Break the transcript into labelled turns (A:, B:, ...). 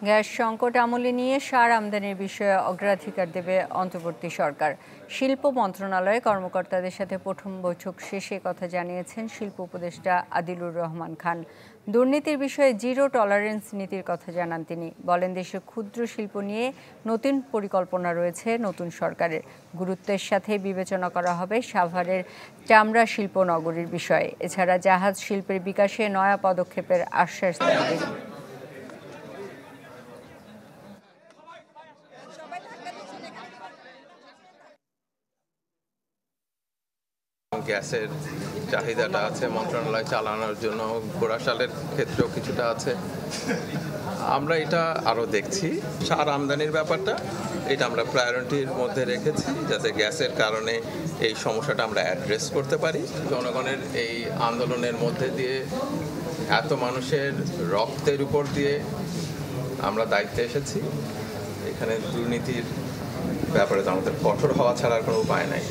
A: Gas সংকট আমলে নিয়ে সার আমদানির বিষয়ে অগ্রাধিকার দেবে অন্তর্বর্তী সরকার। শিল্প মন্ত্রণালয়ে কর্মকর্তাদের সাথে প্রথম বৈঠক শেষে কথা জানিয়েছেন শিল্প উপদেষ্টা আদিলুর রহমান খান। দুর্নীতির বিষয়ে জিরো টলারেন্স নীতির কথা জানান তিনি। বলেন, দেশে ক্ষুদ্র শিল্প নিয়ে নতুন পরিকল্পনা রয়েছে নতুন সরকারের। গুরুত্বের সাথে বিবেচনা করা হবে সাভারের চামড়া শিল্প নগরীর বিষয়ে। এছাড়া জাহাজ শিল্পের বিকাশে নয়া পদক্ষেপের আশ্বাস দেন তিনি।
B: গ্যাসের চাহিদাটা আছে মন্ত্রণালয় চালানোর জন্য, ঘোড়াশালের ক্ষেত্রেও কিছুটা আছে। আমরা এটা আরও দেখছি। সার আমদানির ব্যাপারটা এটা আমরা প্রায়োরিটির মধ্যে রেখেছি, যাতে গ্যাসের কারণে এই সমস্যাটা আমরা অ্যাড্রেস করতে পারি। জনগণের এই আন্দোলনের মধ্যে দিয়ে এত মানুষের রক্তের উপর দিয়ে আমরা দায়িত্বে এসেছি। এখানে দুর্নীতির ব্যাপারে আমাদের কঠোর হওয়া ছাড়া আর কোনো উপায় নাই।